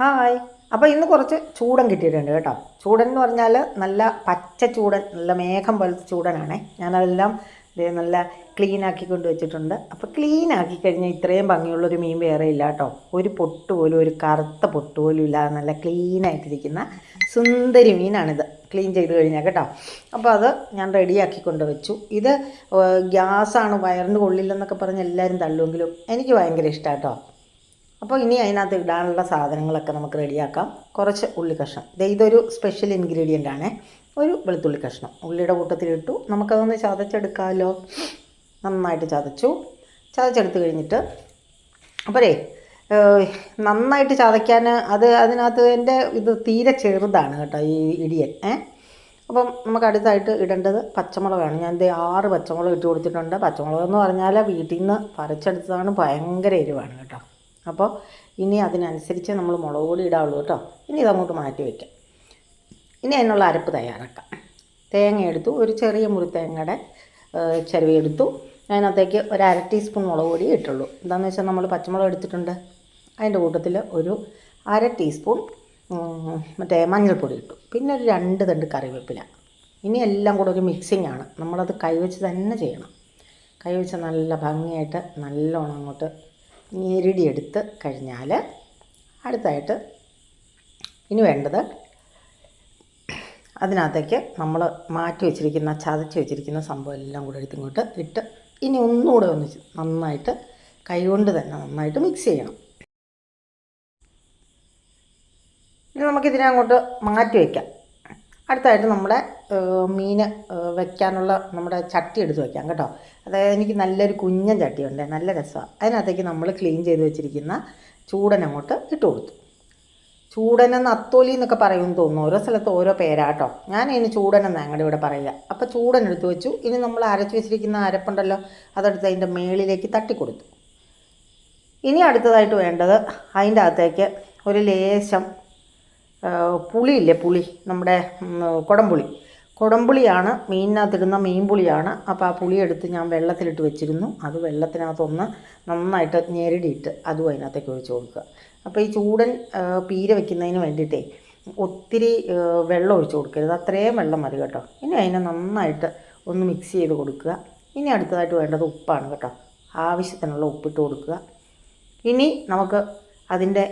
Hi. അപ്പോൾ ഇന്ന് കുറച്ച് ചൂടൻ കിട്ടിയിട്ടുണ്ട് കേട്ടോ. ചൂടൻ എന്ന് പറഞ്ഞാൽ നല്ല പച്ച ചൂടൻ, നല്ല മേഘം പോലത്തെ ചൂടനാണേ. ഞാനതെല്ലാം നല്ല ക്ലീൻ ആക്കി കൊണ്ട് വെച്ചിട്ടുണ്ട്. അപ്പോൾ ക്ലീൻ ആക്കി കഴിഞ്ഞാൽ ഇത്രയും ഭംഗിയുള്ളൊരു മീൻ വേറെ ഇല്ല കേട്ടോ. ഒരു പൊട്ട് പോലും, ഒരു കറുത്ത പൊട്ട് പോലും ഇല്ലാതെ നല്ല ക്ലീനായിട്ടിരിക്കുന്ന സുന്ദരി മീനാണിത്, ക്ലീൻ ചെയ്ത് കഴിഞ്ഞാൽ കേട്ടോ. അപ്പോൾ അത് ഞാൻ റെഡിയാക്കി കൊണ്ട് വെച്ചു. ഇത് ഗ്യാസാണ്, വയറിന് കൊള്ളില്ലെന്നൊക്കെ പറഞ്ഞ് എല്ലാവരും തള്ളുമെങ്കിലും എനിക്ക് ഭയങ്കര ഇഷ്ടമാണ് കേട്ടോ. അപ്പോൾ ഇനി അതിനകത്ത് ഇടാനുള്ള സാധനങ്ങളൊക്കെ നമുക്ക് റെഡിയാക്കാം. കുറച്ച് ഉള്ളി കഷ്ണം, ഇതൊരു സ്പെഷ്യൽ ഇൻഗ്രീഡിയൻ്റ് ആണ്. ഒരു വെളുത്തുള്ളി കഷ്ണം ഉള്ളിയുടെ കൂട്ടത്തിലിട്ടു. നമുക്കതൊന്ന് ചതച്ചെടുക്കാമല്ലോ. നന്നായിട്ട് ചതച്ചെടുത്ത് കഴിഞ്ഞിട്ട് അപ്പോഴേ നന്നായിട്ട് ചതയ്ക്കാൻ അതിനകത്ത് എൻ്റെ ഇത് തീരെ ചെറുതാണ് കേട്ടോ ഈ ഇടിയൻ. അപ്പം നമുക്ക് അടുത്തായിട്ട് ഇടേണ്ടത് പച്ചമുളകാണ്. ഞാൻ 6 പച്ചമുളക് ഇട്ട് കൊടുത്തിട്ടുണ്ട്. പച്ചമുളക് എന്ന് പറഞ്ഞാൽ വീട്ടിൽ നിന്ന് പറിച്ചെടുത്തതാണ്, ഭയങ്കര എരിവാണ് കേട്ടോ. അപ്പോൾ ഇനി അതിനനുസരിച്ച് നമ്മൾ മുളക് പൊടി ഇടാവുള്ളൂ കേട്ടോ. ഇനി ഇതങ്ങോട്ട് മാറ്റി വയ്ക്കാം. ഇനി അതിനുള്ള അരപ്പ് തയ്യാറാക്കാം. തേങ്ങ എടുത്തു, ഒരു ചെറിയ മുറി തേങ്ങയുടെ ചിരവി എടുത്തു. അതിനകത്തേക്ക് ഒരു 1/2 ടീസ്പൂൺ മുളക് പൊടി ഇട്ടുള്ളൂ. എന്താണെന്ന് വെച്ചാൽ നമ്മൾ പച്ചമുളക് എടുത്തിട്ടുണ്ട്. അതിൻ്റെ കൂട്ടത്തിൽ ഒരു 1/2 ടീസ്പൂൺ മറ്റേ മഞ്ഞൾപ്പൊടി ഇട്ടു. പിന്നെ ഒരു 2 തണ്ട് കറിവേപ്പില. ഇനി എല്ലാം കൂടെ ഒരു മിക്സിംഗ് ആണ്. നമ്മളത് കൈവച്ച് തന്നെ ചെയ്യണം. കൈവച്ച് നല്ല ഭംഗിയായിട്ട് നല്ലോണം അങ്ങോട്ട് ഞെരടിയെടുത്ത് കഴിഞ്ഞാൽ അടുത്തായിട്ട് ഇനി വേണ്ടത് അതിനകത്തേക്ക് നമ്മൾ മാറ്റി വെച്ചിരിക്കുന്ന ചതച്ച് വെച്ചിരിക്കുന്ന സംഭവം എല്ലാം കൂടെ ഇങ്ങോട്ട് ഇട്ട് ഇനി ഒന്നുകൂടെ നന്നായിട്ട് കൈകൊണ്ട് തന്നെ നന്നായിട്ട് മിക്സ് ചെയ്യണം. ഇനി നമുക്കിതിനെ അങ്ങോട്ട് മാറ്റി വയ്ക്കാം. അടുത്തായിട്ട് നമ്മുടെ മീൻ വയ്ക്കാനുള്ള നമ്മുടെ ചട്ടി എടുത്ത് വയ്ക്കാം കേട്ടോ. അതായത് എനിക്ക് നല്ലൊരു കുഞ്ഞൻ ചട്ടിയുണ്ട്, നല്ല രസമാണ്. അതിനകത്തേക്ക് നമ്മൾ ക്ലീൻ ചെയ്ത് വെച്ചിരിക്കുന്ന ചൂടൻ അങ്ങോട്ട് ഇട്ട് കൊടുത്തു. ചൂടനെന്ന് അത്തോലി എന്നൊക്കെ പറയുമെന്ന് തോന്നുന്നു, ഓരോ സ്ഥലത്ത് ഓരോ പേരാട്ടോ. ഞാൻ ഇതിന് ചൂടനെന്ന് ഞങ്ങളുടെ ഇവിടെ പറയുക. അപ്പോൾ ചൂടൻ എടുത്ത് വെച്ചു. ഇനി നമ്മൾ അരച്ച് വെച്ചിരിക്കുന്ന അരപ്പുണ്ടല്ലോ, അതെടുത്ത് അതിൻ്റെ മേളിലേക്ക് തട്ടിക്കൊടുത്തു. ഇനി അടുത്തതായിട്ട് വേണ്ടത് അതിൻ്റെ അകത്തേക്ക് ഒരു ലേശം പുളിയില്ലേ, പുളി, നമ്മുടെ കുടംപുളിയാണ് മീനിനകത്തിടുന്ന മീൻ പുളിയാണ്. അപ്പോൾ ആ പുളി എടുത്ത് ഞാൻ വെള്ളത്തിലിട്ട് വെച്ചിരുന്നു. അത് വെള്ളത്തിനകത്തൊന്ന് നന്നായിട്ട് ഞെരടിയിട്ട് അതും അതിനകത്തേക്ക് ഒഴിച്ച് കൊടുക്കുക. അപ്പോൾ ഈ ചൂടൻ പീര വെക്കുന്നതിന് വേണ്ടിയിട്ടേ ഒത്തിരി വെള്ളം ഒഴിച്ച് കൊടുക്കരുത്, അത്രയും വെള്ളം മതി കേട്ടോ. ഇനി അതിനെ നന്നായിട്ട് ഒന്ന് മിക്സ് ചെയ്ത് കൊടുക്കുക. ഇനി അടുത്തതായിട്ട് വേണ്ടത് ഉപ്പാണ് കേട്ടോ. ആവശ്യത്തിനുള്ള ഉപ്പിട്ട് കൊടുക്കുക. ഇനി നമുക്ക് അതിൻ്റെ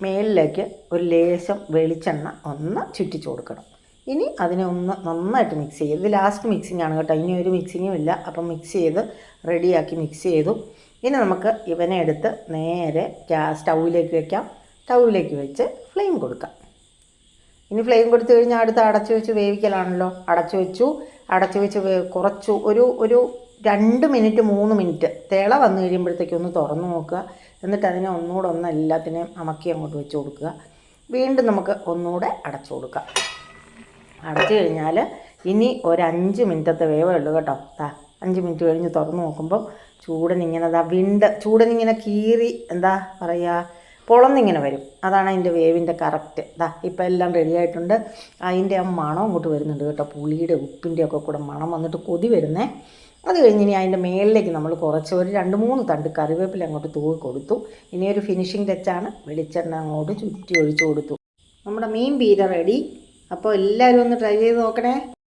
മേളിലേക്ക് ഒരു ലേശം വെളിച്ചെണ്ണ ഒന്ന് ചുറ്റിച്ച് കൊടുക്കണം. ഇനി അതിനെ ഒന്ന് നന്നായിട്ട് മിക്സ് ചെയ്ത്, ഇത് ലാസ്റ്റ് മിക്സിംഗ് ആണ് കേട്ടോ, ഇനി ഒരു മിക്സിങ്ങും ഇല്ല. അപ്പം മിക്സ് ചെയ്ത് റെഡിയാക്കി മിക്സ് ചെയ്തു. ഇനി നമുക്ക് ഇവനെ എടുത്ത് നേരെ സ്റ്റൗവിലേക്ക് വയ്ക്കാം. സ്റ്റൗവിലേക്ക് വെച്ച് ഫ്ലെയിം കൊടുക്കാം. ഇനി ഫ്ലെയിം കൊടുത്തു കഴിഞ്ഞാൽ അടുത്ത് അടച്ചു വെച്ച് വേവിക്കലാണല്ലോ. അടച്ചു വെച്ച് കുറച്ച് ഒരു 2 മിനിറ്റ് 3 മിനിറ്റ് തിള വന്നു കഴിയുമ്പോഴത്തേക്കും ഒന്ന് തുറന്ന് നോക്കുക. എന്നിട്ട് അതിനെ ഒന്നുകൂടെ എല്ലാത്തിനെയും അമക്കി അങ്ങോട്ട് വെച്ച് കൊടുക്കുക. വീണ്ടും നമുക്ക് ഒന്നുകൂടെ അടച്ചു കൊടുക്കാം. അടച്ചു കഴിഞ്ഞാൽ ഇനി ഒരു 5 മിനിറ്റത്തെ വേവേ ഉള്ളൂ കേട്ടോ. 5 മിനിറ്റ് കഴിഞ്ഞ് തുറന്ന് നോക്കുമ്പോൾ ചൂടനിങ്ങനെ കീറി എന്താ പറയുക, പൊളന്നിങ്ങനെ വരും. അതാണ് അതിൻ്റെ വേവിൻ്റെ കറക്റ്റ്. ഇപ്പോൾ എല്ലാം റെഡി ആയിട്ടുണ്ട്. അതിൻ്റെ ആ മണം അങ്ങോട്ട് വരുന്നുണ്ട് കേട്ടോ, പുളിയുടെ ഉപ്പിൻ്റെ ഒക്കെ കൂടെ മണം വന്നിട്ട് കൊതി വരുന്നേ. അത് കഴിഞ്ഞ് ഇനി അതിൻ്റെ മേളിലേക്ക് നമ്മൾ കുറച്ച് ഒരു 2-3 തണ്ട് കറിവേപ്പില അങ്ങോട്ട് തൂവി കൊടുത്തു. ഇനി ഒരു ഫിനിഷിങ് ടച്ചാണ്, വെളിച്ചെണ്ണ അങ്ങോട്ട് ചുറ്റി ഒഴിച്ചു കൊടുത്തു. നമ്മുടെ മീൻ പീര റെഡി. അപ്പോൾ എല്ലാവരും ഒന്ന് ട്രൈ ചെയ്ത് നോക്കണേ.